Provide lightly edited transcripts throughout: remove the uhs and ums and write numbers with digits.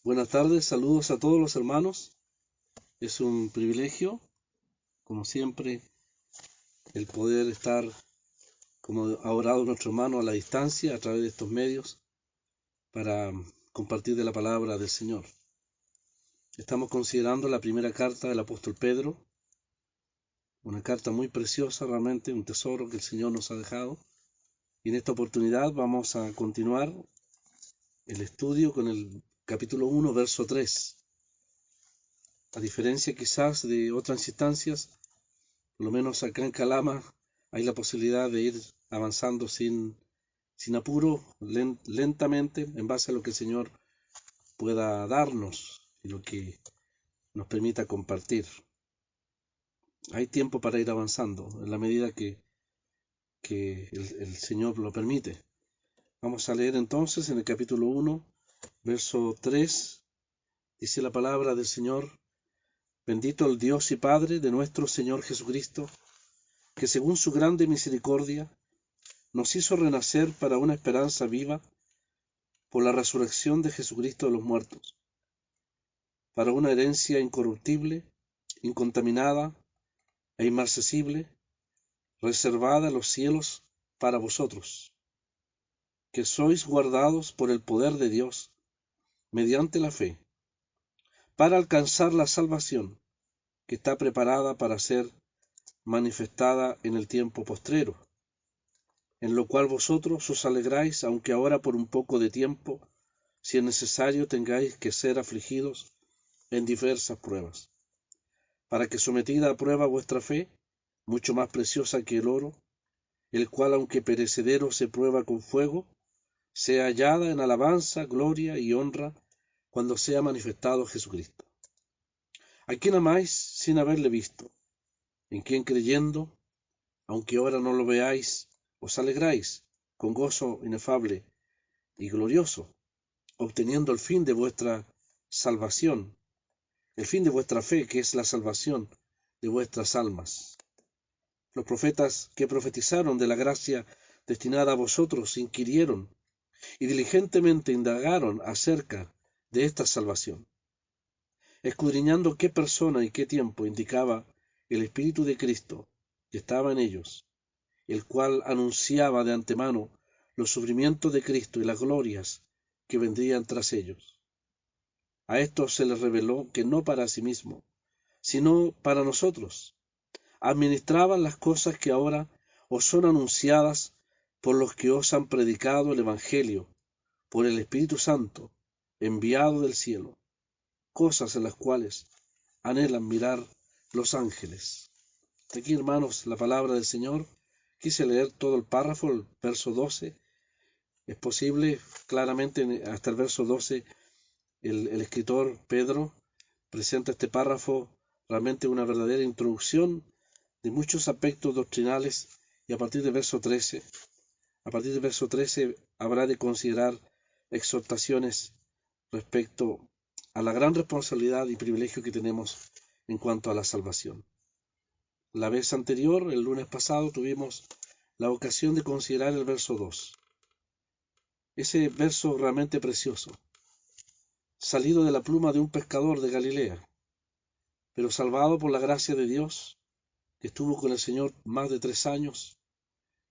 Buenas tardes, saludos a todos los hermanos. Es un privilegio, como siempre, el poder estar, como ha orado nuestro hermano, a la distancia, a través de estos medios, para compartir de la palabra del Señor. Estamos considerando la primera carta del apóstol Pedro, una carta muy preciosa, realmente un tesoro que el Señor nos ha dejado. Y en esta oportunidad vamos a continuar el estudio con el capítulo 1, verso 3. A diferencia quizás de otras instancias, por lo menos acá en Calama hay la posibilidad de ir avanzando sin apuro, lentamente, en base a lo que el Señor pueda darnos y lo que nos permita compartir. Hay tiempo para ir avanzando en la medida que el Señor lo permite. Vamos a leer entonces en el capítulo 1, verso 3, dice la palabra del Señor: Bendito el Dios y Padre de nuestro Señor Jesucristo, que según su grande misericordia nos hizo renacer para una esperanza viva por la resurrección de Jesucristo de los muertos, para una herencia incorruptible, incontaminada e inmarcesible, reservada en los cielos para vosotros, que sois guardados por el poder de Dios, mediante la fe, para alcanzar la salvación que está preparada para ser manifestada en el tiempo postrero, en lo cual vosotros os alegráis, aunque ahora por un poco de tiempo, si es necesario, tengáis que ser afligidos en diversas pruebas, para que sometida a prueba vuestra fe, mucho más preciosa que el oro, el cual aunque perecedero se prueba con fuego, sea hallada en alabanza, gloria y honra cuando sea manifestado Jesucristo, a quien amáis sin haberle visto, en quien creyendo, aunque ahora no lo veáis, os alegráis con gozo inefable y glorioso, obteniendo el fin de vuestra salvación, el fin de vuestra fe, que es la salvación de vuestras almas. Los profetas que profetizaron de la gracia destinada a vosotros inquirieron y diligentemente indagaron acerca de esta salvación, escudriñando qué persona y qué tiempo indicaba el Espíritu de Cristo que estaba en ellos, el cual anunciaba de antemano los sufrimientos de Cristo y las glorias que vendrían tras ellos. A estos se les reveló que no para sí mismo, sino para nosotros, administraban las cosas que ahora os son anunciadas por los que os han predicado el Evangelio, por el Espíritu Santo, enviado del cielo, cosas en las cuales anhelan mirar los ángeles. Aquí, hermanos, la palabra del Señor. Quise leer todo el párrafo, el verso 12. Es posible, claramente, hasta el verso 12, el escritor Pedro presenta este párrafo realmente una verdadera introducción de muchos aspectos doctrinales, y a partir del verso 13, habrá de considerar exhortaciones respecto a la gran responsabilidad y privilegio que tenemos en cuanto a la salvación. La vez anterior, el lunes pasado, tuvimos la ocasión de considerar el verso 2. Ese verso realmente precioso, salido de la pluma de un pescador de Galilea, pero salvado por la gracia de Dios, que estuvo con el Señor más de 3 años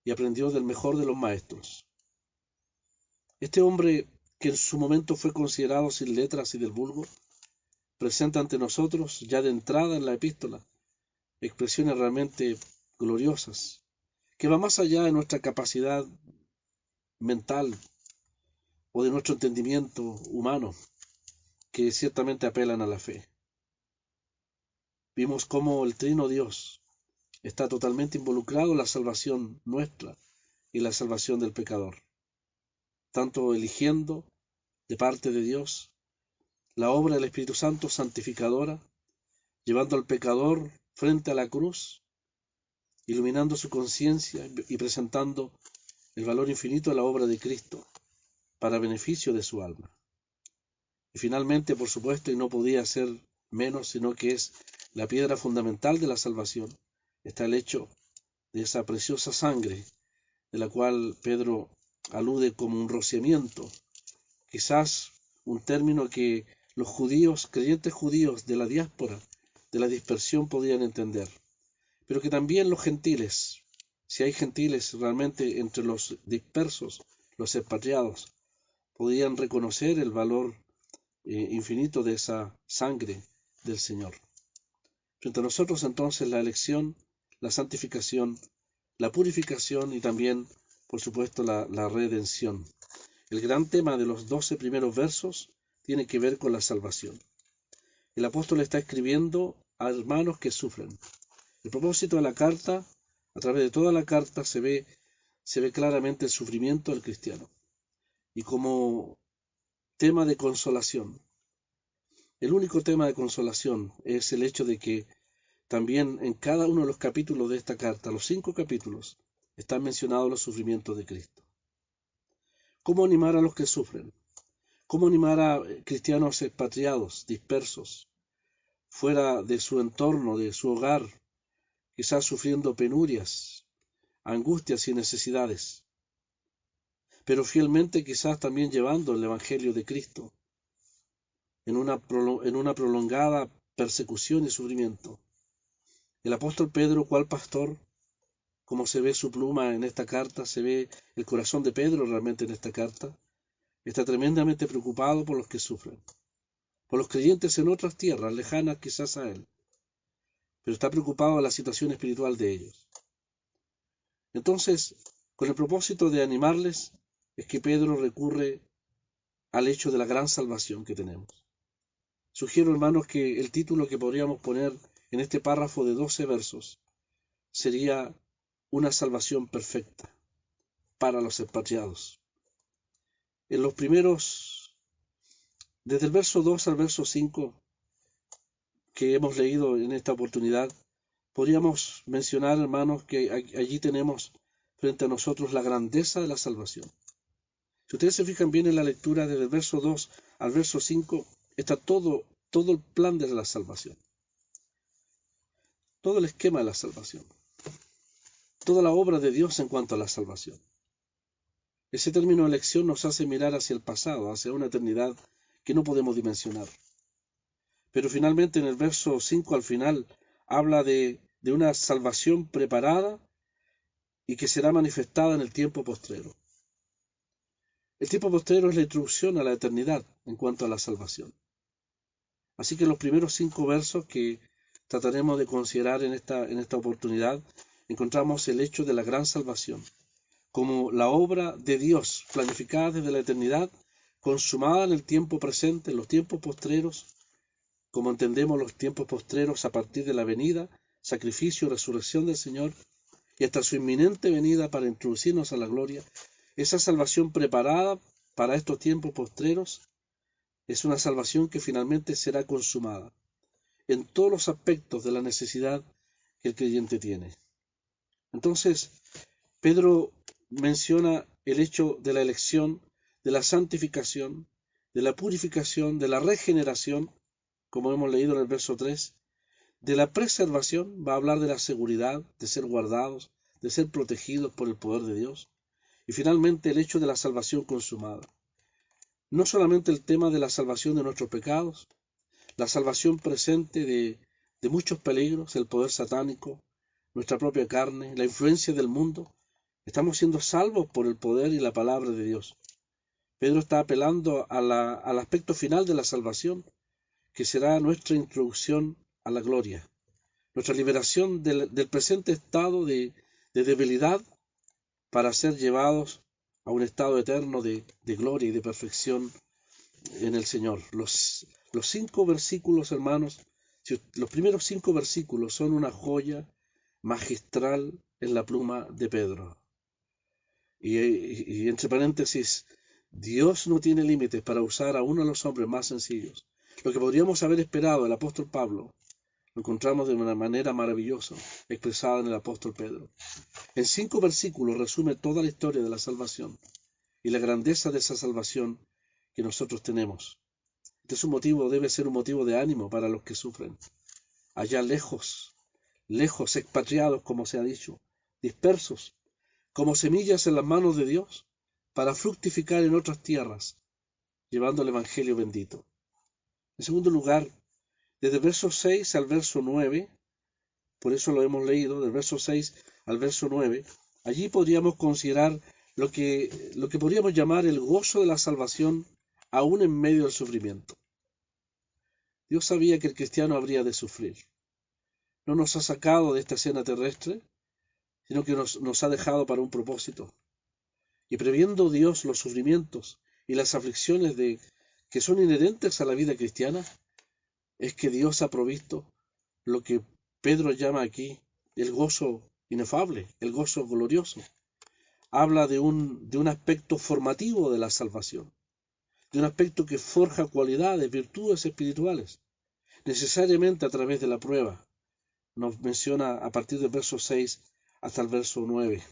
y aprendió del mejor de los maestros. Este hombre, que en su momento fue considerado sin letras y del vulgo, presenta ante nosotros, ya de entrada en la epístola, expresiones realmente gloriosas, que va más allá de nuestra capacidad mental o de nuestro entendimiento humano, que ciertamente apelan a la fe. Vimos cómo el Trino Dios está totalmente involucrado en la salvación nuestra y la salvación del pecador, tanto eligiendo de parte de Dios la obra del Espíritu Santo santificadora, llevando al pecador frente a la cruz, iluminando su conciencia y presentando el valor infinito de la obra de Cristo para beneficio de su alma. Y finalmente, por supuesto, y no podía ser menos, sino que es la piedra fundamental de la salvación, está el hecho de esa preciosa sangre, de la cual Pedro alude como un rociamiento, quizás un término que los judíos, creyentes judíos de la diáspora, de la dispersión, podían entender, pero que también los gentiles, si hay gentiles realmente entre los dispersos, los expatriados, podían reconocer el valor infinito de esa sangre del Señor. Frente a nosotros entonces la elección, la santificación, la purificación y también, por supuesto, la redención. El gran tema de los 12 primeros versos tiene que ver con la salvación. El apóstol está escribiendo a hermanos que sufren. El propósito de la carta, a través de toda la carta, se ve claramente el sufrimiento del cristiano. Y como tema de consolación, el único tema de consolación es el hecho de que también en cada uno de los capítulos de esta carta, los 5 capítulos, están mencionados los sufrimientos de Cristo. ¿Cómo animar a los que sufren? ¿Cómo animar a cristianos expatriados, dispersos, fuera de su entorno, de su hogar, quizás sufriendo penurias, angustias y necesidades, pero fielmente quizás también llevando el Evangelio de Cristo en una prolongada persecución y sufrimiento? El apóstol Pedro, ¿cuál pastor? Como se ve su pluma en esta carta, se ve el corazón de Pedro realmente en esta carta, está tremendamente preocupado por los que sufren, por los creyentes en otras tierras, lejanas quizás a él, pero está preocupado de la situación espiritual de ellos. Entonces, con el propósito de animarles, es que Pedro recurre al hecho de la gran salvación que tenemos. Sugiero, hermanos, que el título que podríamos poner en este párrafo de 12 versos sería una salvación perfecta para los expatriados. En los primeros, desde el verso 2 al verso 5 que hemos leído en esta oportunidad, podríamos mencionar, hermanos, que allí tenemos frente a nosotros la grandeza de la salvación. Si ustedes se fijan bien en la lectura, desde el verso 2 al verso 5, está todo el plan de la salvación, todo el esquema de la salvación, toda la obra de Dios en cuanto a la salvación. Ese término elección nos hace mirar hacia el pasado, hacia una eternidad que no podemos dimensionar. Pero finalmente en el verso 5 al final habla de una salvación preparada y que será manifestada en el tiempo postrero. El tiempo postrero es la introducción a la eternidad en cuanto a la salvación. Así que los primeros 5 versos que trataremos de considerar en esta oportunidad, encontramos el hecho de la gran salvación, como la obra de Dios planificada desde la eternidad, consumada en el tiempo presente, en los tiempos postreros, como entendemos los tiempos postreros a partir de la venida, sacrificio y resurrección del Señor, y hasta su inminente venida para introducirnos a la gloria. Esa salvación preparada para estos tiempos postreros es una salvación que finalmente será consumada en todos los aspectos de la necesidad que el creyente tiene. Entonces, Pedro menciona el hecho de la elección, de la santificación, de la purificación, de la regeneración, como hemos leído en el verso 3, de la preservación, va a hablar de la seguridad, de ser guardados, de ser protegidos por el poder de Dios, y finalmente el hecho de la salvación consumada. No solamente el tema de la salvación de nuestros pecados, la salvación presente de muchos peligros, el poder satánico, nuestra propia carne, la influencia del mundo. Estamos siendo salvos por el poder y la palabra de Dios. Pedro está apelando al aspecto final de la salvación, que será nuestra introducción a la gloria, nuestra liberación del presente estado de debilidad para ser llevados a un estado eterno de gloria y de perfección en el Señor. Los 5 versículos, hermanos, los primeros 5 versículos son una joya magistral en la pluma de Pedro. Y entre paréntesis, Dios no tiene límites para usar a uno de los hombres más sencillos. Lo que podríamos haber esperado del apóstol Pablo, lo encontramos de una manera maravillosa, expresada en el apóstol Pedro. En 5 versículos resume toda la historia de la salvación y la grandeza de esa salvación que nosotros tenemos. Este es debe ser un motivo de ánimo para los que sufren. Allá lejos, expatriados, como se ha dicho, dispersos, como semillas en las manos de Dios, para fructificar en otras tierras, llevando el Evangelio bendito. En segundo lugar, desde el verso 6 al verso 9, por eso lo hemos leído, del verso 6 al verso 9, allí podríamos considerar lo que podríamos llamar el gozo de la salvación aún en medio del sufrimiento. Dios sabía que el cristiano habría de sufrir. No nos ha sacado de esta escena terrestre, sino que nos ha dejado para un propósito. Y previendo Dios los sufrimientos y las aflicciones que son inherentes a la vida cristiana, es que Dios ha provisto lo que Pedro llama aquí el gozo inefable, el gozo glorioso. Habla de un aspecto formativo de la salvación, de un aspecto que forja cualidades, virtudes espirituales, necesariamente a través de la prueba. Nos menciona a partir del verso 6 hasta el verso 9.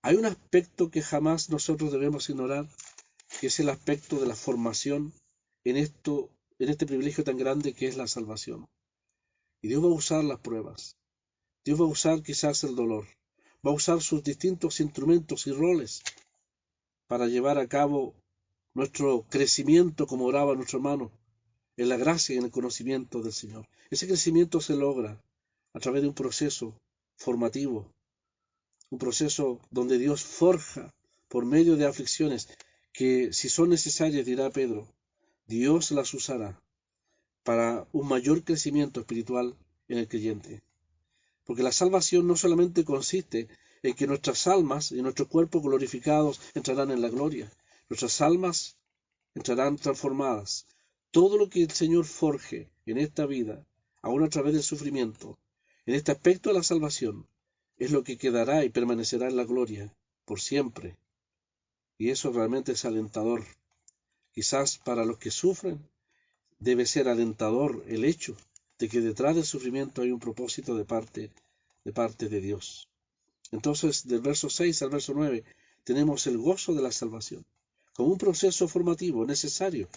Hay un aspecto que jamás nosotros debemos ignorar, que es el aspecto de la formación en este privilegio tan grande que es la salvación. Y Dios va a usar las pruebas. Dios va a usar quizás el dolor. Va a usar sus distintos instrumentos y roles para llevar a cabo nuestro crecimiento, como oraba nuestro hermano, en la gracia y en el conocimiento del Señor. Ese crecimiento se logra a través de un proceso formativo, un proceso donde Dios forja por medio de aflicciones que, si son necesarias, dirá Pedro, Dios las usará para un mayor crecimiento espiritual en el creyente. Porque la salvación no solamente consiste en que nuestras almas y nuestros cuerpos glorificados entrarán en la gloria. Nuestras almas entrarán transformadas. Todo lo que el Señor forje en esta vida, aún a través del sufrimiento, en este aspecto de la salvación, es lo que quedará y permanecerá en la gloria por siempre. Y eso realmente es alentador. Quizás para los que sufren debe ser alentador el hecho de que detrás del sufrimiento hay un propósito de parte de Dios. Entonces, del verso 6 al verso 9, tenemos el gozo de la salvación, como un proceso formativo necesario,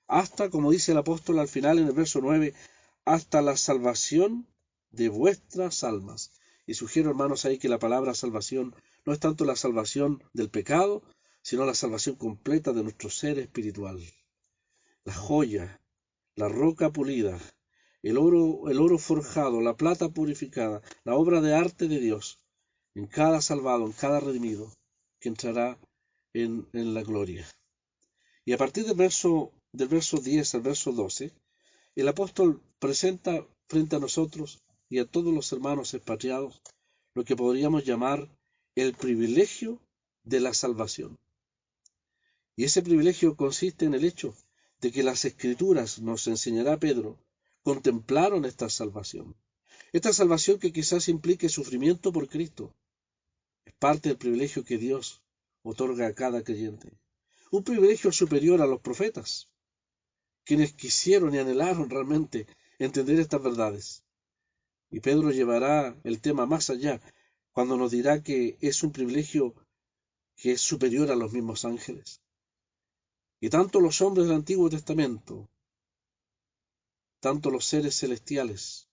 hasta, como dice el apóstol al final en el verso 9, hasta la salvación de vuestras almas. Y sugiero, hermanos, ahí que la palabra salvación no es tanto la salvación del pecado, sino la salvación completa de nuestro ser espiritual. La joya, la roca pulida, el oro forjado, la plata purificada, la obra de arte de Dios, en cada salvado, en cada redimido, que entrará en la gloria. Y a partir del verso 10 al verso 12, el apóstol presenta frente a nosotros y a todos los hermanos expatriados lo que podríamos llamar el privilegio de la salvación. Y ese privilegio consiste en el hecho de que las Escrituras, nos enseñará Pedro, contemplaron esta salvación. Esta salvación que quizás implique sufrimiento por Cristo, es parte del privilegio que Dios otorga a cada creyente. Un privilegio superior a los profetas, quienes quisieron y anhelaron realmente entender estas verdades. Y Pedro llevará el tema más allá, cuando nos dirá que es un privilegio que es superior a los mismos ángeles. Y tanto los hombres del Antiguo Testamento, tanto los seres celestiales,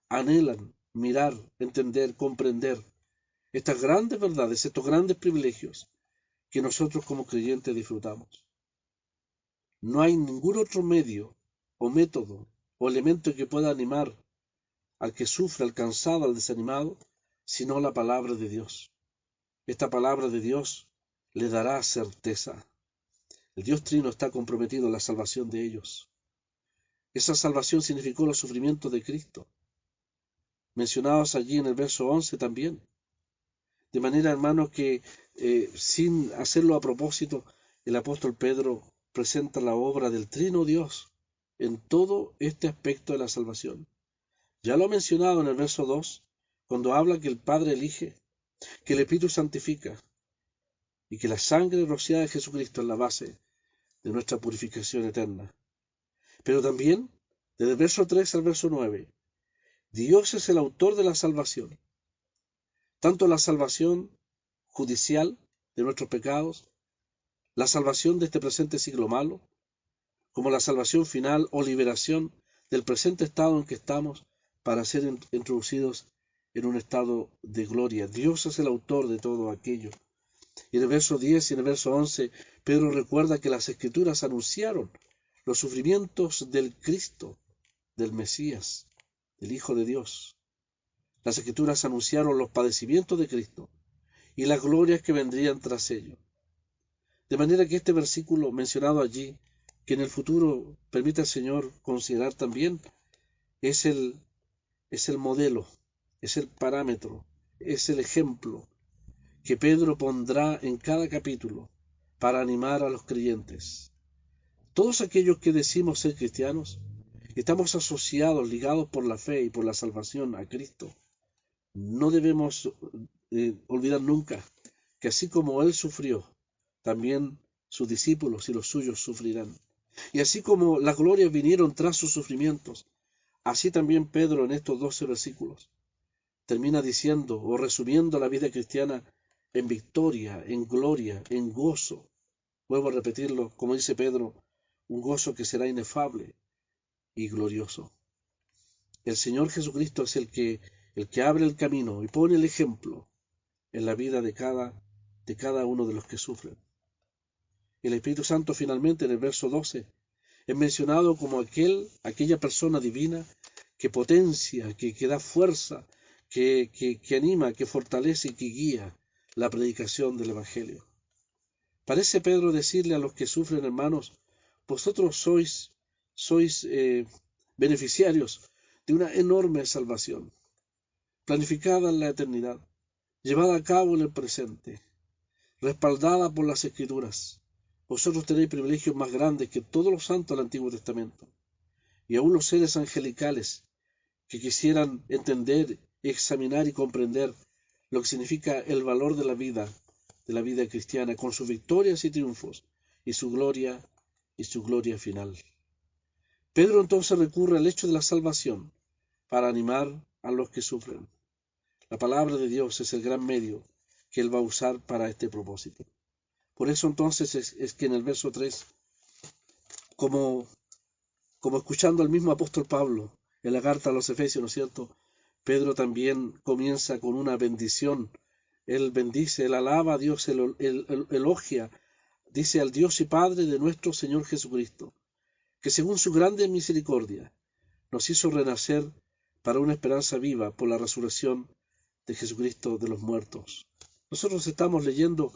anhelan mirar, entender, comprender estas grandes verdades, estos grandes privilegios que nosotros como creyentes disfrutamos. No hay ningún otro medio o método o elemento que pueda animar al que sufre, al cansado, al desanimado, sino la palabra de Dios. Esta palabra de Dios le dará certeza. El Dios Trino está comprometido en la salvación de ellos. Esa salvación significó los sufrimientos de Cristo, mencionados allí en el verso 11 también. De manera, hermanos, que sin hacerlo a propósito, el apóstol Pedro presenta la obra del Trino Dios en todo este aspecto de la salvación. Ya lo ha mencionado en el verso 2, cuando habla que el Padre elige, que el Espíritu santifica y que la sangre rociada de Jesucristo es la base de nuestra purificación eterna. Pero también, desde el verso 3 al verso 9, Dios es el autor de la salvación. Tanto la salvación judicial de nuestros pecados, la salvación de este presente siglo malo, como la salvación final o liberación del presente estado en que estamos para ser introducidos en un estado de gloria. Dios es el autor de todo aquello. Y en el verso 10 y en el verso 11, Pedro recuerda que las Escrituras anunciaron los sufrimientos del Cristo, del Mesías, del Hijo de Dios. Las Escrituras anunciaron los padecimientos de Cristo y las glorias que vendrían tras ello. De manera que este versículo mencionado allí, que en el futuro permite al Señor considerar también, es el modelo, es el parámetro, es el ejemplo que Pedro pondrá en cada capítulo para animar a los creyentes. Todos aquellos que decimos ser cristianos, estamos asociados, ligados por la fe y por la salvación a Cristo. No debemos olvidar nunca que así como Él sufrió, también sus discípulos y los suyos sufrirán. Y así como las glorias vinieron tras sus sufrimientos, así también Pedro en estos 12 versículos termina diciendo o resumiendo la vida cristiana en victoria, en gloria, en gozo. Vuelvo a repetirlo, como dice Pedro, un gozo que será inefable y glorioso. El Señor Jesucristo es el que abre el camino y pone el ejemplo en la vida de cada uno de los que sufren. El Espíritu Santo finalmente en el verso 12 es mencionado como aquella persona divina que potencia, que da fuerza, que anima, que fortalece y que guía la predicación del Evangelio. Parece Pedro decirle a los que sufren, hermanos, vosotros sois beneficiarios de una enorme salvación, planificada en la eternidad, llevada a cabo en el presente, respaldada por las Escrituras. Vosotros tenéis privilegios más grandes que todos los santos del Antiguo Testamento, y aún los seres angelicales que quisieran entender, examinar y comprender lo que significa el valor de la vida cristiana, con sus victorias y triunfos, y su gloria final. Pedro entonces recurre al hecho de la salvación para animar a los que sufren. La palabra de Dios es el gran medio que Él va a usar para este propósito. Por eso entonces es que en el verso 3, como escuchando al mismo apóstol Pablo en la carta a los Efesios, ¿no es cierto? Pedro también comienza con una bendición. Él bendice, él alaba a Dios, él elogia, dice al Dios y Padre de nuestro Señor Jesucristo, que según su grande misericordia nos hizo renacer para una esperanza viva por la resurrección de Jesucristo de los muertos. Nosotros estamos leyendo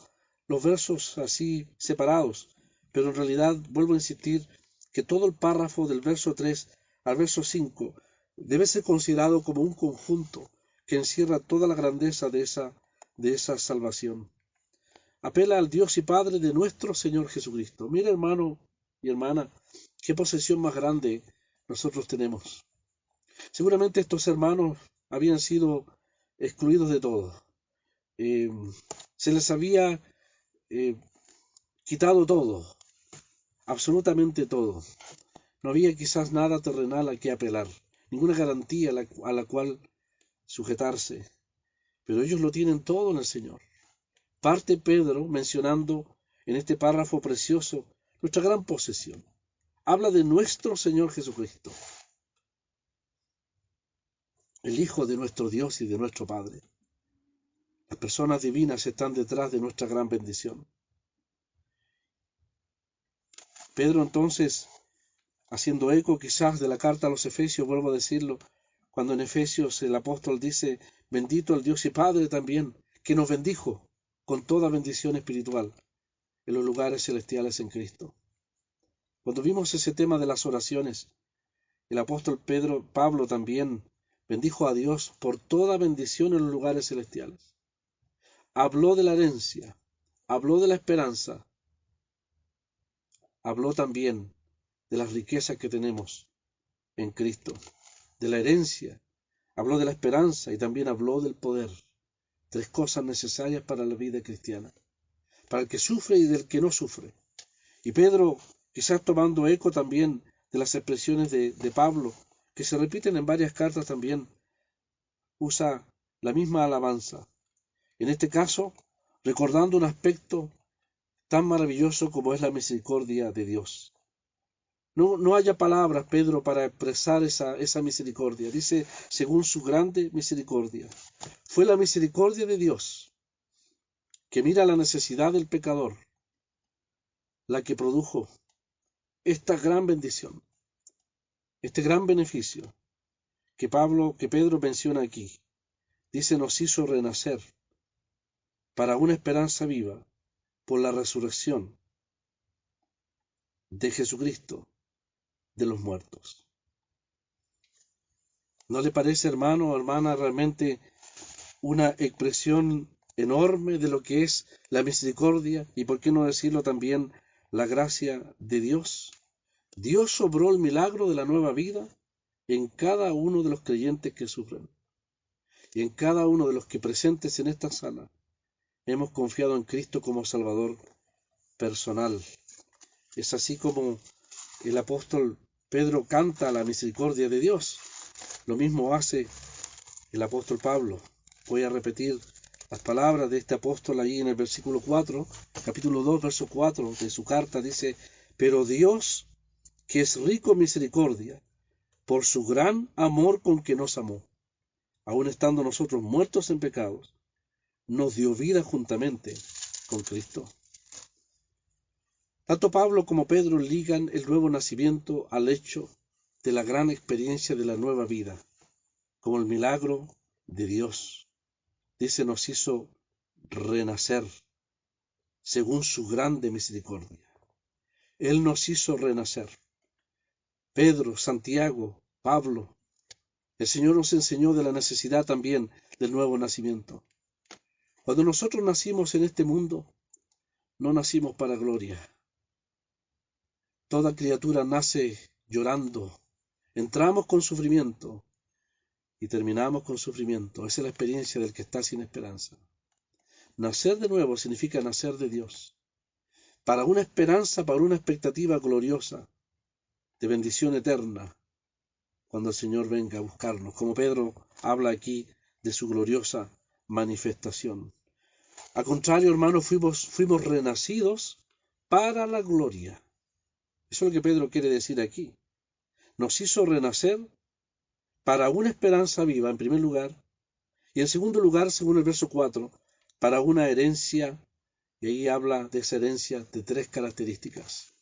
los versos así separados, pero en realidad vuelvo a insistir que todo el párrafo del verso 3 al verso 5 debe ser considerado como un conjunto que encierra toda la grandeza de esa salvación. Apela al Dios y Padre de nuestro Señor Jesucristo. Mira, hermano y hermana, qué posesión más grande nosotros tenemos. Seguramente estos hermanos habían sido excluidos de todo. Se les había quitado todo, absolutamente todo. No había quizás nada terrenal a que apelar, ninguna garantía a la cual sujetarse, pero ellos lo tienen todo en el Señor. Parte Pedro mencionando en este párrafo precioso nuestra gran posesión. Habla de nuestro Señor Jesucristo, el Hijo de nuestro Dios y de nuestro Padre. Las personas divinas están detrás de nuestra gran bendición. Pedro entonces, haciendo eco quizás de la carta a los Efesios, vuelvo a decirlo, cuando en Efesios el apóstol dice, bendito el Dios y Padre también, que nos bendijo con toda bendición espiritual en los lugares celestiales en Cristo. Cuando vimos ese tema de las oraciones, el apóstol Pablo también bendijo a Dios por toda bendición en los lugares celestiales. Habló de la herencia, habló de la esperanza, habló también de las riquezas que tenemos en Cristo, de la herencia, habló de la esperanza y también habló del poder. 3 cosas necesarias para la vida cristiana, para el que sufre y del que no sufre. Y Pedro, quizás tomando eco también de las expresiones de Pablo, que se repiten en varias cartas también, usa la misma alabanza. En este caso, recordando un aspecto tan maravilloso como es la misericordia de Dios. No haya palabras, Pedro, para expresar esa misericordia. Dice, según su grande misericordia. Fue la misericordia de Dios que mira la necesidad del pecador, la que produjo esta gran bendición, este gran beneficio que Pedro menciona aquí. Dice, nos hizo renacer para una esperanza viva por la resurrección de Jesucristo de los muertos. ¿No le parece, hermano o hermana, realmente una expresión enorme de lo que es la misericordia y, por qué no decirlo también, la gracia de Dios? Dios obró el milagro de la nueva vida en cada uno de los creyentes que sufren y en cada uno de los que presentes en esta sala hemos confiado en Cristo como Salvador personal. Es así como el apóstol Pedro canta la misericordia de Dios. Lo mismo hace el apóstol Pablo. Voy a repetir las palabras de este apóstol ahí en el versículo 4, capítulo 2, verso 4 de su carta. Dice, pero Dios, que es rico en misericordia, por su gran amor con que nos amó, aun estando nosotros muertos en pecados, nos dio vida juntamente con Cristo. Tanto Pablo como Pedro ligan el nuevo nacimiento al hecho de la gran experiencia de la nueva vida, como el milagro de Dios. Dice, nos hizo renacer según su grande misericordia. Él nos hizo renacer. Pedro, Santiago, Pablo, el Señor nos enseñó de la necesidad también del nuevo nacimiento. Cuando nosotros nacimos en este mundo, no nacimos para gloria. Toda criatura nace llorando. Entramos con sufrimiento y terminamos con sufrimiento. Esa es la experiencia del que está sin esperanza. Nacer de nuevo significa nacer de Dios, para una esperanza, para una expectativa gloriosa, de bendición eterna, cuando el Señor venga a buscarnos, como Pedro habla aquí de su gloriosa manifestación. Al contrario, hermanos, fuimos renacidos para la gloria. Eso es lo que Pedro quiere decir aquí. Nos hizo renacer para una esperanza viva, en primer lugar, y en segundo lugar, según el verso 4, para una herencia, y ahí habla de esa herencia de 3 características.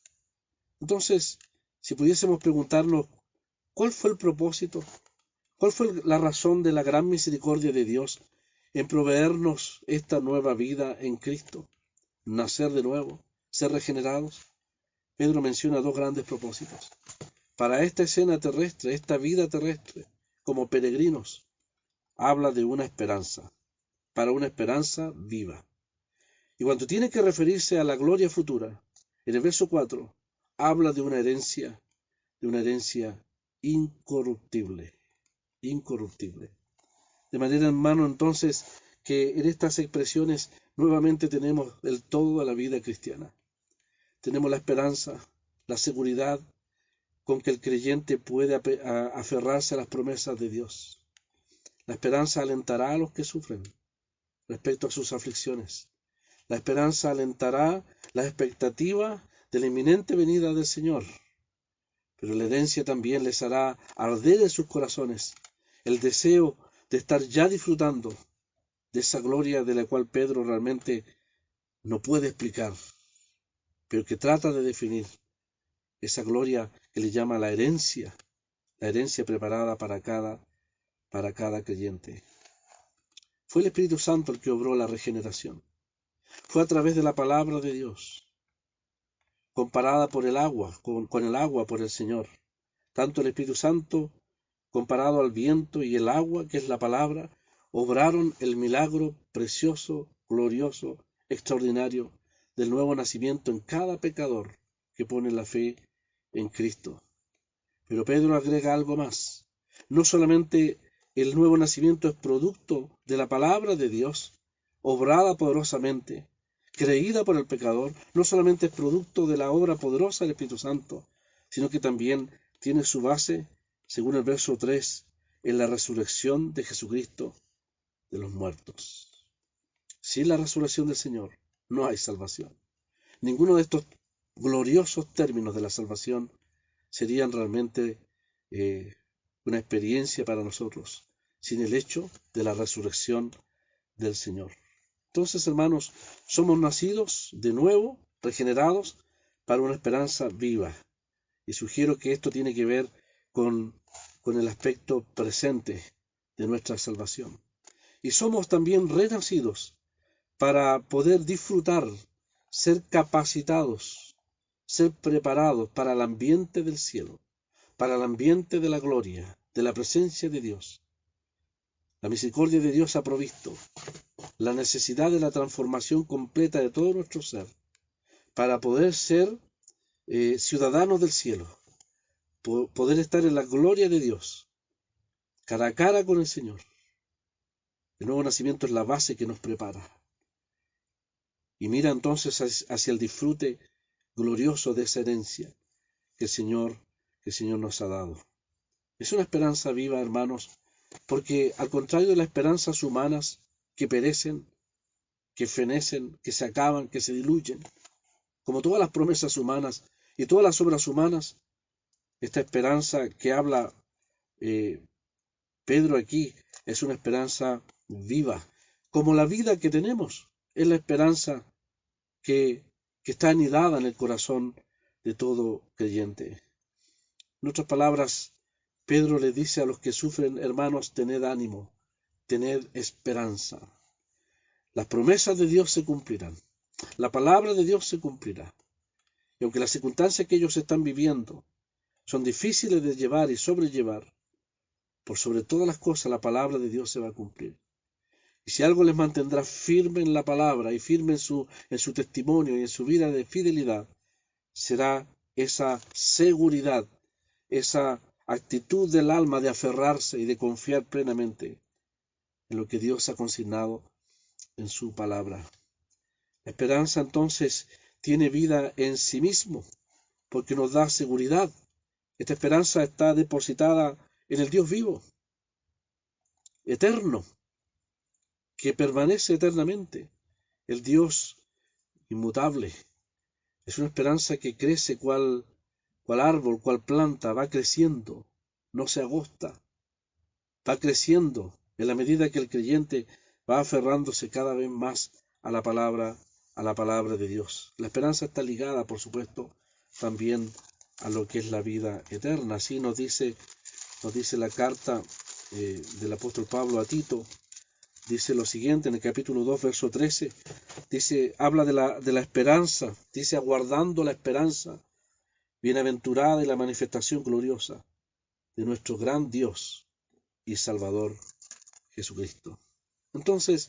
Entonces, si pudiésemos preguntarnos, ¿cuál fue el propósito? ¿Cuál fue la razón de la gran misericordia de Dios en proveernos esta nueva vida en Cristo? Nacer de nuevo, ser regenerados. Pedro menciona 2 grandes propósitos. Para esta escena terrestre, esta vida terrestre, como peregrinos, habla de una esperanza, para una esperanza viva. Y cuando tiene que referirse a la gloria futura, en el verso 4, habla de una herencia incorruptible, incorruptible. De manera, hermano, entonces, que en estas expresiones nuevamente tenemos el todo de la vida cristiana. Tenemos la esperanza, la seguridad con que el creyente puede aferrarse a las promesas de Dios. La esperanza alentará a los que sufren respecto a sus aflicciones. La esperanza alentará la expectativa de la inminente venida del Señor. Pero la herencia también les hará arder en sus corazones el deseo de estar ya disfrutando de esa gloria de la cual Pedro realmente no puede explicar, pero que trata de definir esa gloria que le llama la herencia preparada para cada creyente. Fue el Espíritu Santo el que obró la regeneración. Fue a través de la palabra de Dios, comparada por el agua, con el agua por el Señor. Tanto el Espíritu Santo, comparado al viento y el agua, que es la palabra, obraron el milagro precioso, glorioso, extraordinario del nuevo nacimiento en cada pecador que pone la fe en Cristo. Pero Pedro agrega algo más. No solamente el nuevo nacimiento es producto de la palabra de Dios, obrada poderosamente, creída por el pecador, no solamente es producto de la obra poderosa del Espíritu Santo, sino que también tiene su base, según el verso 3, en la resurrección de Jesucristo de los muertos. Sin la resurrección del Señor no hay salvación. Ninguno de estos gloriosos términos de la salvación serían realmente una experiencia para nosotros sin el hecho de la resurrección del Señor. Entonces, hermanos, somos nacidos de nuevo, regenerados, para una esperanza viva, Y sugiero que esto tiene que ver con el aspecto presente de nuestra salvación. Y somos también renacidos para poder disfrutar, ser capacitados, ser preparados para el ambiente del cielo, para el ambiente de la gloria, de la presencia de Dios. La misericordia de Dios ha provisto la necesidad de la transformación completa de todo nuestro ser, para poder ser ciudadanos del cielo, poder estar en la gloria de Dios, cara a cara con el Señor. El nuevo nacimiento es la base que nos prepara. Y mira entonces hacia el disfrute glorioso de esa herencia que el Señor nos ha dado. Es una esperanza viva, hermanos, porque al contrario de las esperanzas humanas que perecen, que fenecen, que se acaban, que se diluyen, como todas las promesas humanas y todas las obras humanas, esta esperanza que habla Pedro aquí es una esperanza viva, como la vida que tenemos, es la esperanza que está anidada en el corazón de todo creyente. En otras palabras, Pedro le dice a los que sufren, hermanos, tened ánimo, tened esperanza. Las promesas de Dios se cumplirán, la palabra de Dios se cumplirá. Y aunque las circunstancias que ellos están viviendo son difíciles de llevar y sobrellevar, por sobre todas las cosas la palabra de Dios se va a cumplir. Y si algo les mantendrá firme en la palabra y firme en su testimonio y en su vida de fidelidad, será esa seguridad, esa actitud del alma de aferrarse y de confiar plenamente en lo que Dios ha consignado en su palabra. La esperanza entonces tiene vida en sí mismo, porque nos da seguridad. Esta esperanza está depositada en el Dios vivo, eterno, que permanece eternamente, el Dios inmutable. Es una esperanza que crece cual árbol, cual planta, va creciendo, no se agosta, va creciendo en la medida que el creyente va aferrándose cada vez más a la palabra de Dios. La esperanza está ligada, por supuesto, también a lo que es la vida eterna. Así nos dice la carta del apóstol Pablo a Tito. Dice lo siguiente en el capítulo 2, verso 13, habla de la esperanza, dice aguardando la esperanza bienaventurada y la manifestación gloriosa de nuestro gran Dios y Salvador Jesucristo. Entonces,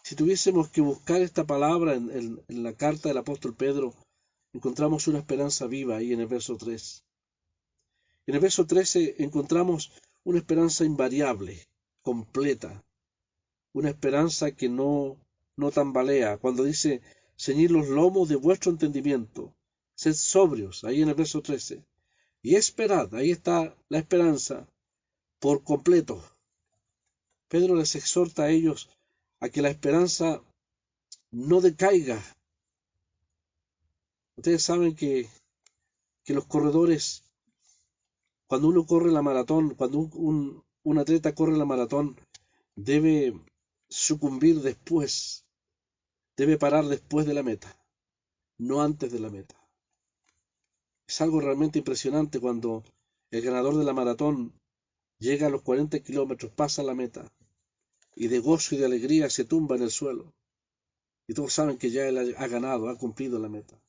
si tuviésemos que buscar esta palabra en la carta del apóstol Pedro, encontramos una esperanza viva ahí en el verso 3. En el verso 13 encontramos una esperanza invariable, completa, una esperanza que no tambalea, cuando dice, ceñid los lomos de vuestro entendimiento, sed sobrios, ahí en el verso 13, y esperad, ahí está la esperanza, por completo. Pedro les exhorta a ellos a que la esperanza no decaiga. Ustedes saben que los corredores, cuando uno corre la maratón, cuando un atleta corre la maratón, debe sucumbir después, debe parar después de la meta, no antes de la meta. Es algo realmente impresionante cuando el ganador de la maratón llega a los 40 kilómetros, pasa la meta y de gozo y de alegría se tumba en el suelo. Y todos saben que ya él ha ganado, ha cumplido la meta.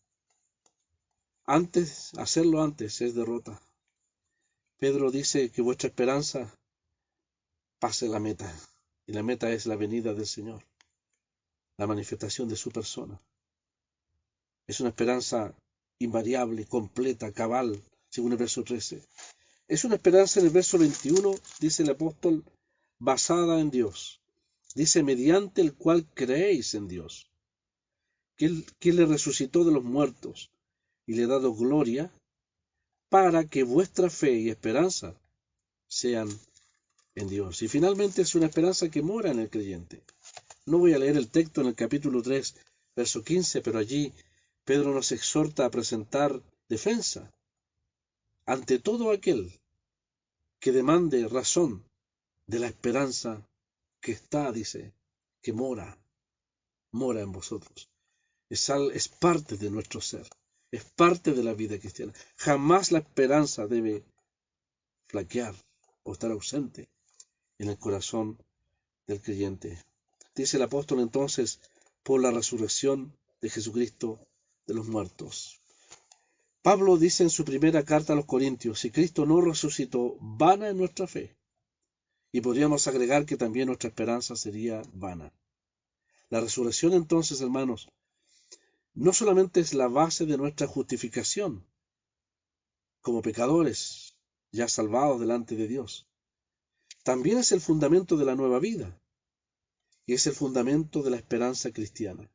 Hacerlo antes es derrota. Pedro dice que vuestra esperanza pase la meta. Y la meta es la venida del Señor, la manifestación de su persona. Es una esperanza invariable, completa, cabal, según el verso 13. Es una esperanza en el verso 21, dice el apóstol, basada en Dios. Dice, mediante el cual creéis en Dios, que Él le resucitó de los muertos y le ha dado gloria, para que vuestra fe y esperanza sean en Dios. Y finalmente es una esperanza que mora en el creyente. No voy a leer el texto en el capítulo 3, verso 15, pero allí Pedro nos exhorta a presentar defensa ante todo aquel que demande razón de la esperanza que está, dice, que mora en vosotros. Es parte de nuestro ser, Es parte de la vida cristiana. Jamás la esperanza debe flaquear o estar ausente en el corazón del creyente. Dice el apóstol entonces, por la resurrección de Jesucristo de los muertos. Pablo dice en su primera carta a los Corintios, si Cristo no resucitó, vana es nuestra fe. Y podríamos agregar que también nuestra esperanza sería vana. La resurrección entonces, hermanos, no solamente es la base de nuestra justificación como pecadores ya salvados delante de Dios, también es el fundamento de la nueva vida y es el fundamento de la esperanza cristiana.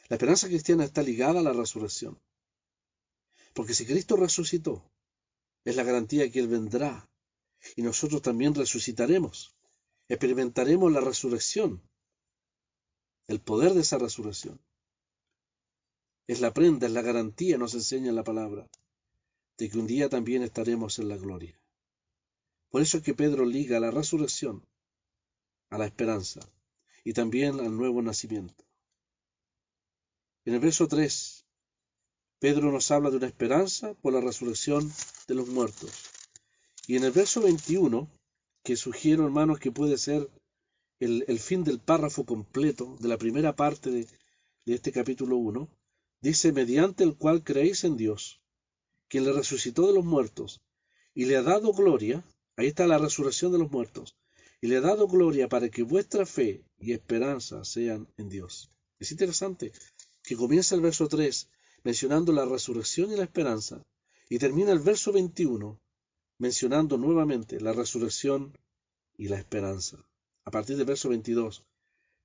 La esperanza cristiana está ligada a la resurrección, porque si Cristo resucitó, es la garantía de que Él vendrá y nosotros también resucitaremos, experimentaremos la resurrección, el poder de esa resurrección. Es la prenda, es la garantía, nos enseña la palabra, de que un día también estaremos en la gloria. Por eso es que Pedro liga la resurrección a la esperanza y también al nuevo nacimiento. En el verso 3, Pedro nos habla de una esperanza por la resurrección de los muertos. Y en el verso 21, que sugiero, hermanos, que puede ser el fin del párrafo completo de la primera parte de este capítulo 1, dice, mediante el cual creéis en Dios, quien le resucitó de los muertos y le ha dado gloria. Ahí está la resurrección de los muertos. Y le ha dado gloria para que vuestra fe y esperanza sean en Dios. Es interesante que comienza el verso 3 mencionando la resurrección y la esperanza y termina el verso 21 mencionando nuevamente la resurrección y la esperanza. A partir del verso 22,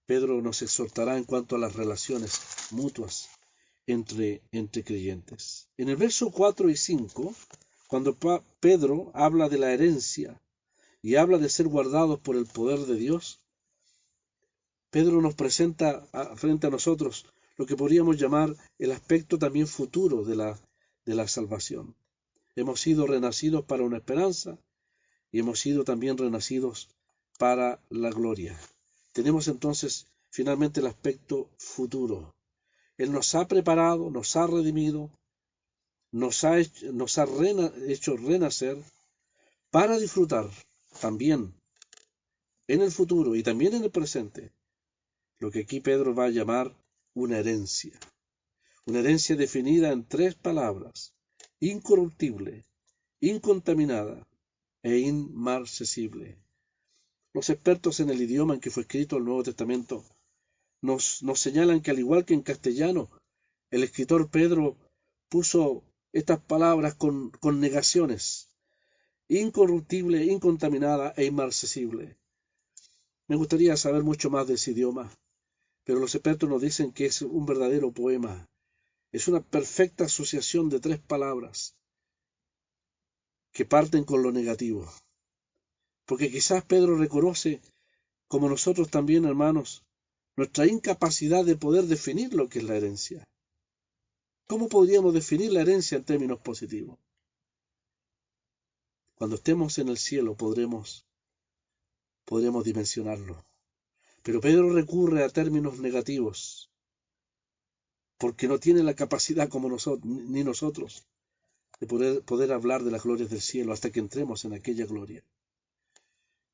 Pedro nos exhortará en cuanto a las relaciones mutuas entre creyentes. En el verso 4 y 5, cuando Pedro habla de la herencia y habla de ser guardados por el poder de Dios, Pedro nos presenta frente a nosotros lo que podríamos llamar el aspecto también futuro de la salvación. Hemos sido renacidos para una esperanza y hemos sido también renacidos para la gloria. Tenemos entonces finalmente el aspecto futuro. Él nos ha preparado, nos ha redimido, nos ha hecho renacer para disfrutar también en el futuro y también en el presente lo que aquí Pedro va a llamar una herencia definida en 3 palabras: incorruptible, incontaminada e inmarcesible. Los expertos en el idioma en que fue escrito el Nuevo Testamento nos señalan que al igual que en castellano, el escritor Pedro puso estas palabras con negaciones: incorruptible, incontaminada e inmarcesible. Me gustaría saber mucho más de ese idioma, pero los expertos nos dicen que es un verdadero poema. Es una perfecta asociación de 3 palabras que parten con lo negativo. Porque quizás Pedro reconoce, como nosotros también, hermanos, nuestra incapacidad de poder definir lo que es la herencia. ¿Cómo podríamos definir la herencia en términos positivos? Cuando estemos en el cielo podremos dimensionarlo. Pero Pedro recurre a términos negativos, porque no tiene la capacidad como nosotros, ni nosotros, de poder hablar de las glorias del cielo hasta que entremos en aquella gloria.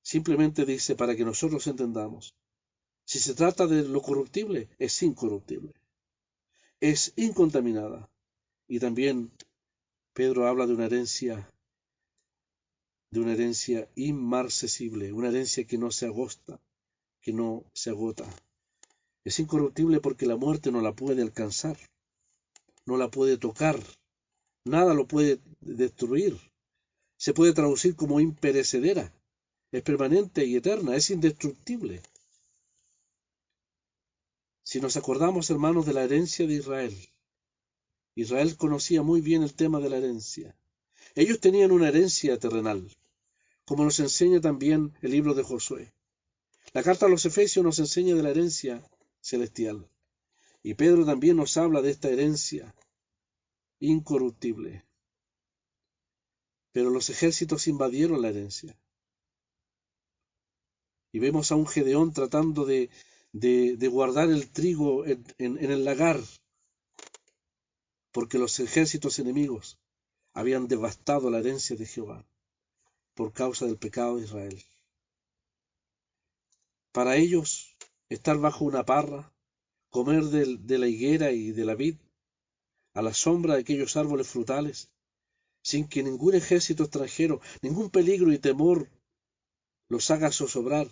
Simplemente dice, para que nosotros entendamos, si se trata de lo corruptible, es incorruptible, es incontaminada. Y también Pedro habla de una herencia inmarcesible, una herencia que no se agota, que no se agota. Es incorruptible porque la muerte no la puede alcanzar, no la puede tocar, nada lo puede destruir. Se puede traducir como imperecedera, es permanente y eterna, es indestructible. Si nos acordamos, hermanos, de la herencia de Israel, Israel conocía muy bien el tema de la herencia. Ellos tenían una herencia terrenal, como nos enseña también el libro de Josué. La carta a los Efesios nos enseña de la herencia celestial. Y Pedro también nos habla de esta herencia incorruptible. Pero los ejércitos invadieron la herencia. Y vemos a un Gedeón tratando de guardar el trigo en el lagar. porque los ejércitos enemigos habían devastado la herencia de Jehová por causa del pecado de Israel. Para ellos, estar bajo una parra, comer de la higuera y de la vid, a la sombra de aquellos árboles frutales, sin que ningún ejército extranjero, ningún peligro y temor los haga zozobrar,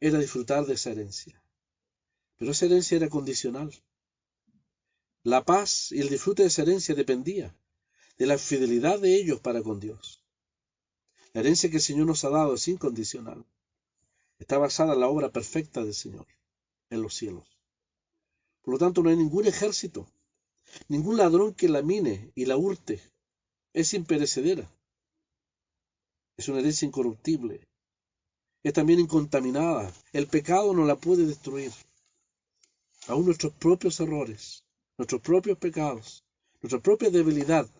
era disfrutar de esa herencia. Pero esa herencia era condicional. La paz y el disfrute de esa herencia dependía de la fidelidad de ellos para con Dios. La herencia que el Señor nos ha dado es incondicional. Está basada en la obra perfecta del Señor en los cielos. Por lo tanto, no hay ningún ejército, ningún ladrón que la mine y la hurte. Es imperecedera. Es una herencia incorruptible. Es también incontaminada. El pecado no la puede destruir. Aún nuestros propios errores, nuestros propios pecados, nuestra propia debilidad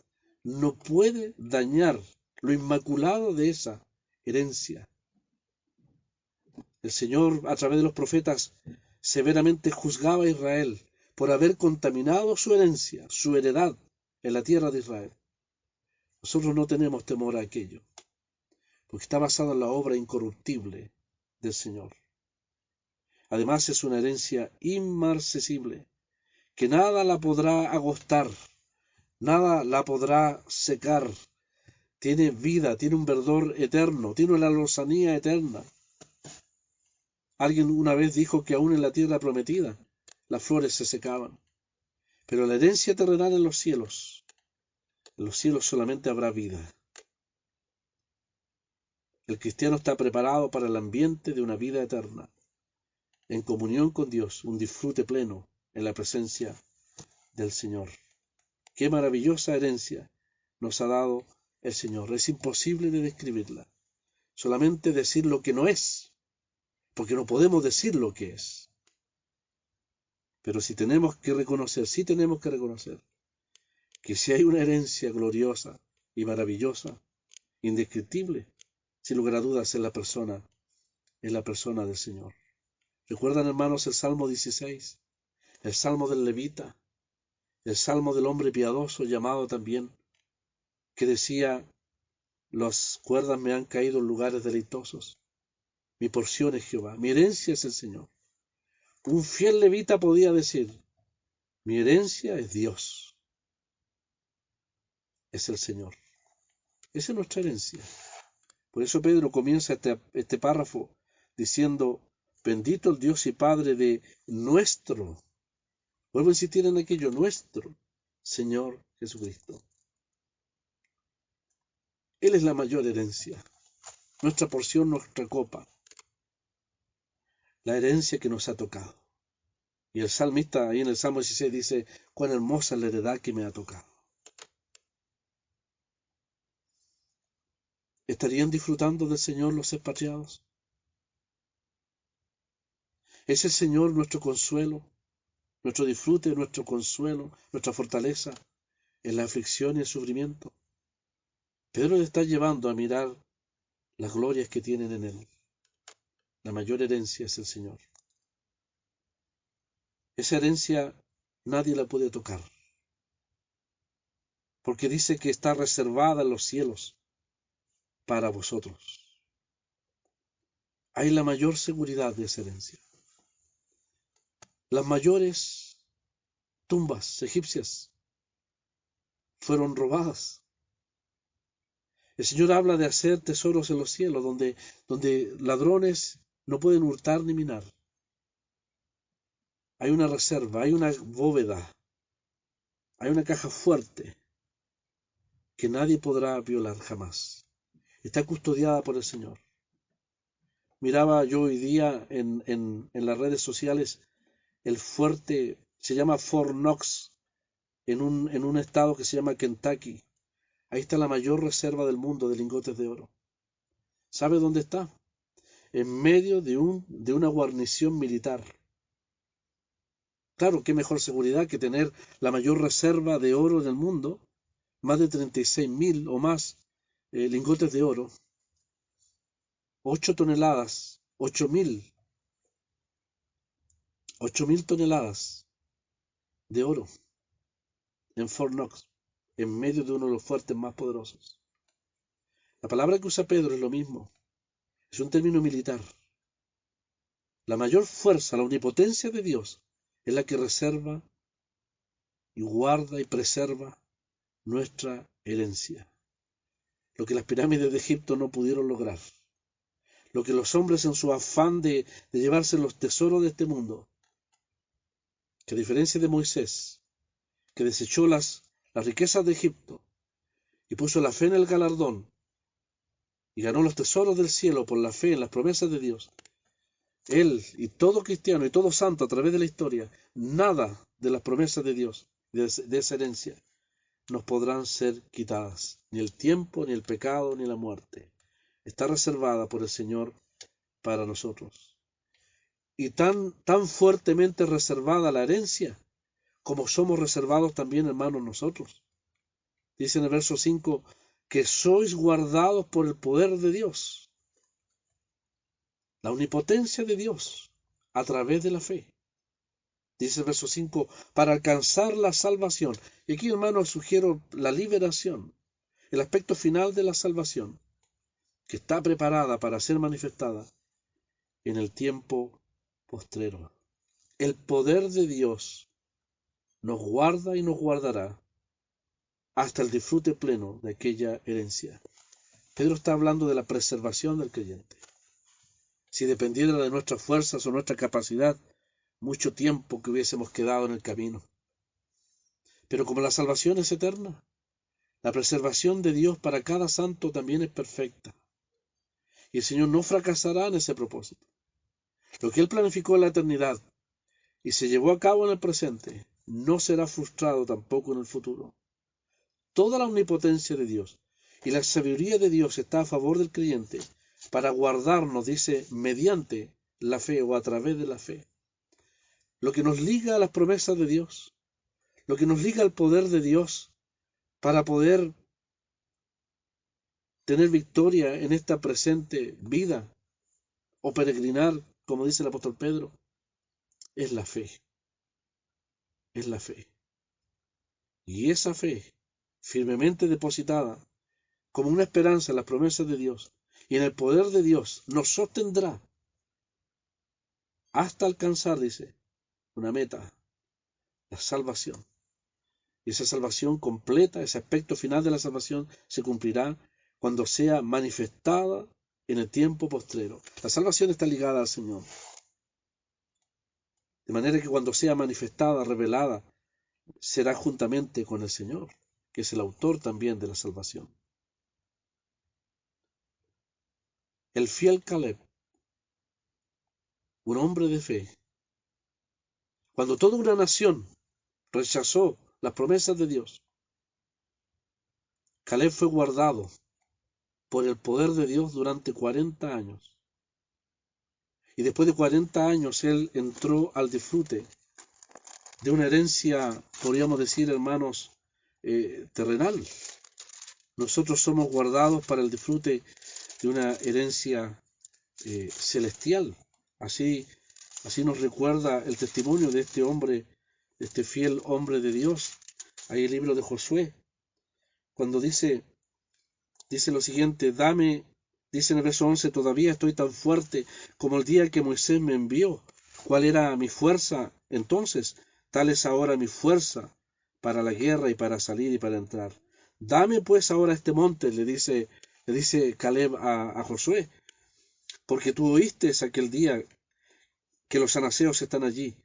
no puede dañar lo inmaculado de esa herencia. El Señor, a través de los profetas, severamente juzgaba a Israel por haber contaminado su herencia, su heredad en la tierra de Israel. Nosotros no tenemos temor a aquello, porque está basado en la obra incorruptible del Señor. Además es una herencia inmarcesible, que nada la podrá agostar, nada la podrá secar. Tiene vida, tiene un verdor eterno, tiene una lozanía eterna. Alguien una vez dijo que aún en la tierra prometida las flores se secaban, pero la herencia terrenal en los cielos solamente habrá vida. El cristiano está preparado para el ambiente de una vida eterna, en comunión con Dios, un disfrute pleno en la presencia del Señor. Qué maravillosa herencia nos ha dado el Señor. Es imposible de describirla. Solamente decir lo que no es, porque no podemos decir lo que es. Pero sí tenemos que reconocer que si hay una herencia gloriosa y maravillosa, indescriptible, sin lugar a dudas es la persona del Señor. ¿Recuerdan, hermanos, el Salmo 16? El Salmo del Levita, el Salmo del hombre piadoso llamado también, que decía: las cuerdas me han caído en lugares deleitosos. Mi porción es Jehová, mi herencia es el Señor. Un fiel levita podía decir: mi herencia es Dios, es el Señor. Esa es nuestra herencia. Por eso Pedro comienza este párrafo diciendo: bendito el Dios y Padre de nuestro, vuelvo a insistir en aquello, nuestro Señor Jesucristo. Él es la mayor herencia, nuestra porción, nuestra copa, la herencia que nos ha tocado. Y el salmista ahí en el Salmo 16 dice: cuán hermosa es la heredad que me ha tocado. ¿Estarían disfrutando del Señor los expatriados? ¿Es el Señor nuestro consuelo, nuestro disfrute, nuestro consuelo, nuestra fortaleza en la aflicción y el sufrimiento? Pedro le está llevando a mirar las glorias que tienen en Él. La mayor herencia es el Señor. Esa herencia nadie la puede tocar, porque dice que está reservada en los cielos para vosotros. Hay la mayor seguridad de esa herencia. Las mayores tumbas egipcias fueron robadas. El Señor habla de hacer tesoros en los cielos, donde ladrones no pueden hurtar ni minar. Hay una reserva, hay una bóveda, hay una caja fuerte que nadie podrá violar jamás. Está custodiada por el Señor. Miraba yo hoy día en las redes sociales el fuerte, se llama Fort Knox, en un estado que se llama Kentucky. Ahí está la mayor reserva del mundo de lingotes de oro. ¿Sabe dónde está? En medio de una guarnición militar. Claro, qué mejor seguridad que tener la mayor reserva de oro en el mundo, más de 36.000 o más lingotes de oro, 8 toneladas, 8.000 toneladas de oro en Fort Knox, en medio de uno de los fuertes más poderosos. La palabra que usa Pedro es lo mismo, es un término militar. La mayor fuerza, la omnipotencia de Dios, es la que reserva y guarda y preserva nuestra herencia. Lo que las pirámides de Egipto no pudieron lograr. Lo que los hombres en su afán de llevarse los tesoros de este mundo, que a diferencia de Moisés, que desechó las riquezas de Egipto y puso la fe en el galardón y ganó los tesoros del cielo por la fe en las promesas de Dios, él y todo cristiano y todo santo a través de la historia, nada de las promesas de Dios, de esa herencia, nos podrán ser quitadas, ni el tiempo, ni el pecado, ni la muerte. Está reservada por el Señor para nosotros. Y tan fuertemente reservada la herencia, como somos reservados también, hermanos, nosotros. Dice en el verso 5, que sois guardados por el poder de Dios. La omnipotencia de Dios, a través de la fe. Dice el verso 5, para alcanzar la salvación. Y aquí, hermanos, sugiero la liberación, el aspecto final de la salvación, que está preparada para ser manifestada en el tiempo postrero. El poder de Dios nos guarda y nos guardará hasta el disfrute pleno de aquella herencia. Pedro está hablando de la preservación del creyente. Si dependiera de nuestras fuerzas o nuestra capacidad, mucho tiempo que hubiésemos quedado en el camino. Pero como la salvación es eterna, la preservación de Dios para cada santo también es perfecta. Y el Señor no fracasará en ese propósito. Lo que Él planificó en la eternidad y se llevó a cabo en el presente, no será frustrado tampoco en el futuro. Toda la omnipotencia de Dios y la sabiduría de Dios está a favor del creyente para guardarnos, dice, mediante la fe o a través de la fe. Lo que nos liga a las promesas de Dios, lo que nos liga al poder de Dios para poder tener victoria en esta presente vida o peregrinar, como dice el apóstol Pedro, es la fe. Es la fe. Y esa fe, firmemente depositada, como una esperanza en las promesas de Dios y en el poder de Dios, nos sostendrá hasta alcanzar, dice, una meta, la salvación. Y esa salvación completa, ese aspecto final de la salvación, se cumplirá cuando sea manifestada en el tiempo postrero. La salvación está ligada al Señor. De manera que cuando sea manifestada, revelada, será juntamente con el Señor, que es el autor también de la salvación. El fiel Caleb, un hombre de fe, cuando toda una nación rechazó las promesas de Dios, Caleb fue guardado por el poder de Dios durante 40 años. Y después de 40 años él entró al disfrute de una herencia, podríamos decir, hermanos, terrenal. Nosotros somos guardados para el disfrute de una herencia celestial. Así nos recuerda el testimonio de este hombre, de este fiel hombre de Dios. Ahí el libro de Josué, cuando dice lo siguiente, dice en el verso 11, todavía estoy tan fuerte como el día que Moisés me envió. ¿Cuál era mi fuerza entonces? Tal es ahora mi fuerza para la guerra y para salir y para entrar. Dame pues ahora este monte, le dice Caleb a Josué, porque tú oíste aquel día que los anaseos están allí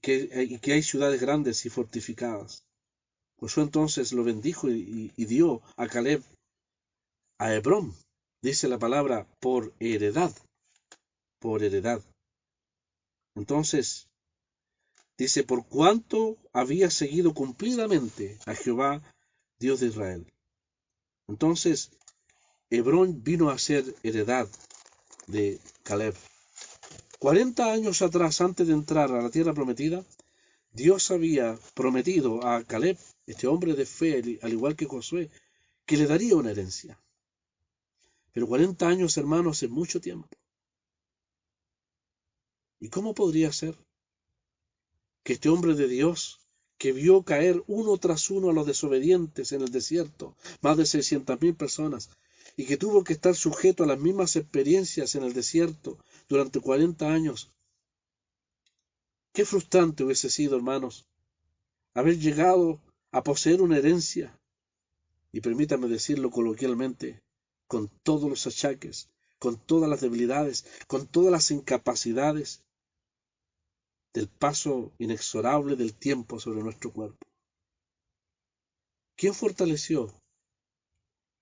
y que hay ciudades grandes y fortificadas. Josué entonces lo bendijo y dio a Caleb a Hebrón, dice la palabra, por heredad. Entonces, dice, por cuanto había seguido cumplidamente a Jehová, Dios de Israel. Entonces, Hebrón vino a ser heredad de Caleb. 40 años atrás, antes de entrar a la tierra prometida, Dios había prometido a Caleb, este hombre de fe, al igual que Josué, que le daría una herencia. Pero 40 años, hermanos, es mucho tiempo. ¿Y cómo podría ser que este hombre de Dios, que vio caer uno tras uno a los desobedientes en el desierto, más de 600.000 personas, y que tuvo que estar sujeto a las mismas experiencias en el desierto durante 40 años. Qué frustrante hubiese sido, hermanos, haber llegado a poseer una herencia, y permítame decirlo coloquialmente, con todos los achaques, con todas las debilidades, con todas las incapacidades del paso inexorable del tiempo sobre nuestro cuerpo. ¿Quién fortaleció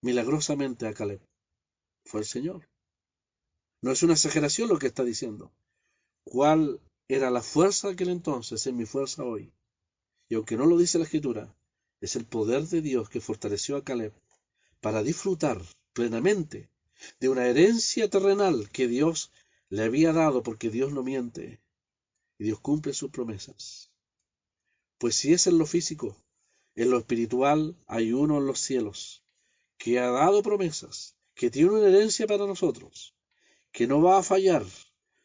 milagrosamente a Caleb? Fue el Señor. No es una exageración lo que está diciendo. ¿Cuál era la fuerza de aquel entonces? Es mi fuerza hoy. Y aunque no lo dice la Escritura, es el poder de Dios que fortaleció a Caleb para disfrutar plenamente de una herencia terrenal que Dios le había dado, porque Dios no miente y Dios cumple sus promesas. Pues si es en lo físico, en lo espiritual hay uno en los cielos que ha dado promesas, que tiene una herencia para nosotros, que no va a fallar.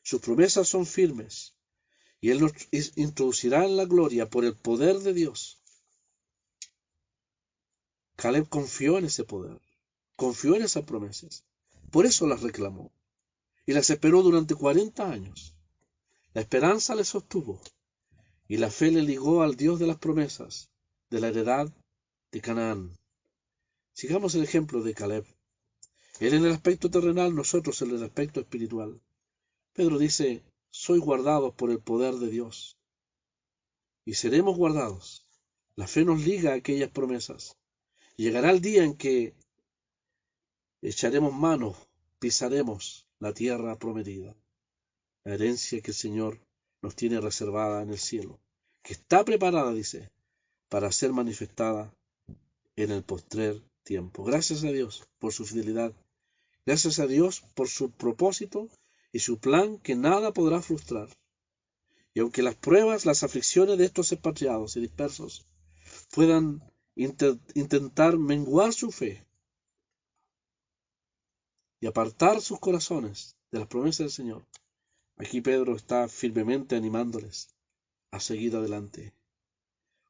Sus promesas son firmes y Él nos introducirá en la gloria por el poder de Dios. Caleb confió en ese poder, confió en esas promesas, por eso las reclamó y las esperó durante 40 años. La esperanza le sostuvo y la fe le ligó al Dios de las promesas, de la heredad de Canaán. Sigamos el ejemplo de Caleb. Él en el aspecto terrenal, nosotros en el aspecto espiritual. Pedro dice, sois guardados por el poder de Dios. Y seremos guardados. La fe nos liga a aquellas promesas. Llegará el día en que echaremos mano, pisaremos la tierra prometida, la herencia que el Señor nos tiene reservada en el cielo, que está preparada, dice, para ser manifestada en el postrer tiempo. Gracias a Dios por su fidelidad. Gracias a Dios por su propósito y su plan que nada podrá frustrar. Y aunque las pruebas, las aflicciones de estos expatriados y dispersos puedan intentar menguar su fe y apartar sus corazones de las promesas del Señor, aquí Pedro está firmemente animándoles a seguir adelante.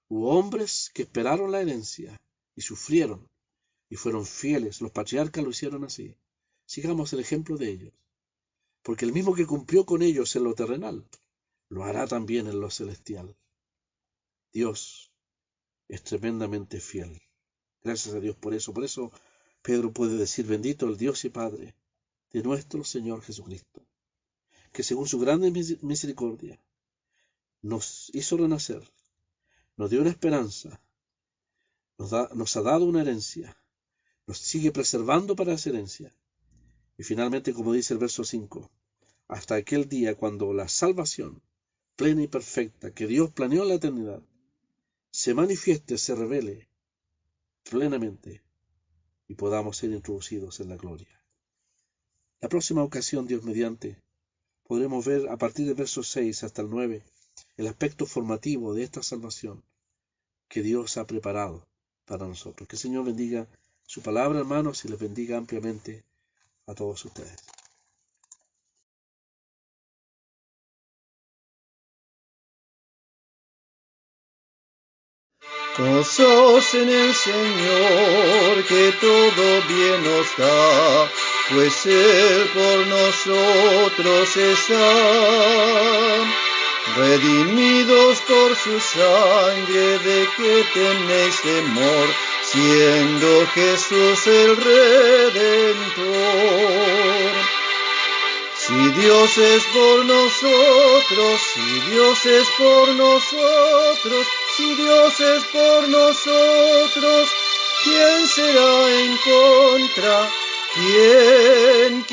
Hubo hombres que esperaron la herencia y sufrieron y fueron fieles. Los patriarcas lo hicieron así. Sigamos el ejemplo de ellos, porque el mismo que cumplió con ellos en lo terrenal, lo hará también en lo celestial. Dios es tremendamente fiel. Gracias a Dios por eso. Por eso Pedro puede decir, bendito el Dios y Padre de nuestro Señor Jesucristo, que según su grande misericordia nos hizo renacer, nos dio una esperanza, nos ha dado una herencia, nos sigue preservando para esa herencia. Y finalmente, como dice el verso 5, hasta aquel día cuando la salvación plena y perfecta que Dios planeó en la eternidad se manifieste, se revele plenamente y podamos ser introducidos en la gloria. La próxima ocasión, Dios mediante, podremos ver a partir del verso 6 hasta el 9 el aspecto formativo de esta salvación que Dios ha preparado para nosotros. Que el Señor bendiga su palabra, hermanos, y les bendiga ampliamente a todos ustedes. Gozosos en el Señor, que todo bien nos da, pues Él por nosotros está. Redimidos por su sangre, ¿de qué tenéis temor? Siendo Jesús el Redentor. Si Dios es por nosotros, si Dios es por nosotros, si Dios es por nosotros, ¿quién será en contra? ¿Quién?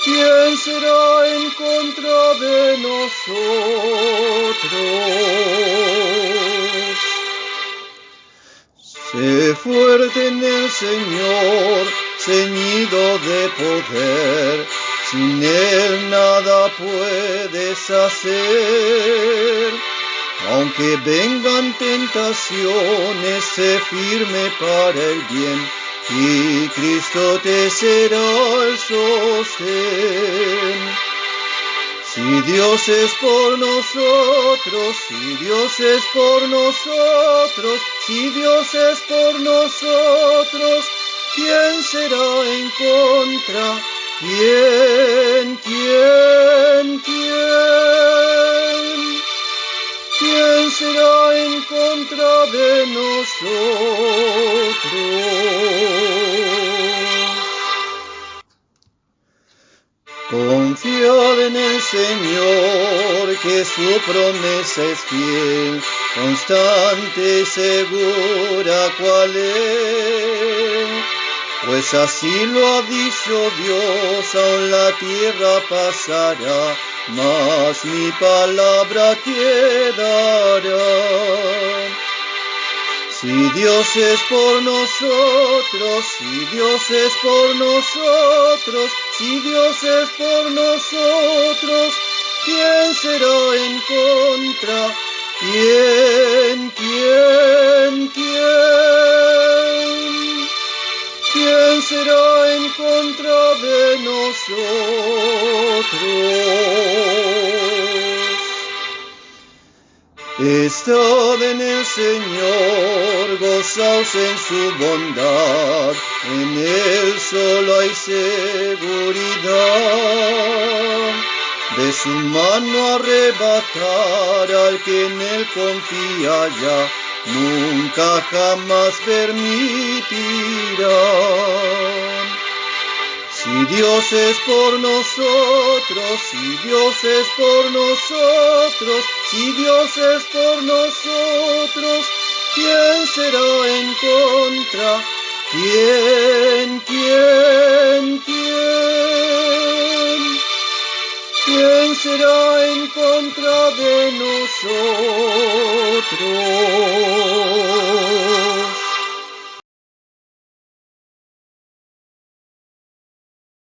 ¿Quién será en contra de nosotros? Sé fuerte en el Señor, ceñido de poder, sin Él nada puedes hacer. Aunque vengan tentaciones, sé firme para el bien, y Cristo te será el sostén. Si Dios es por nosotros, si Dios es por nosotros, si Dios es por nosotros, ¿quién será en contra? ¿Quién? ¿Quién será en contra de nosotros? Confiad en el Señor, que su promesa es fiel, constante y segura cual es. Pues así lo ha dicho Dios, aun la tierra pasará, mas mi palabra quedará. Si Dios es por nosotros, si Dios es por nosotros, si Dios es por nosotros, ¿quién será en contra? ¿Quién? ¿Quién será en contra de nosotros? Estad en el Señor, gozaos en su bondad, en Él solo hay seguridad. De su mano arrebatar al que en Él confía ya, nunca jamás permitirá. Si Dios es por nosotros, si Dios es por nosotros, si Dios es por nosotros, ¿quién será en contra? ¿Quién? ¿Quién será en contra de nosotros?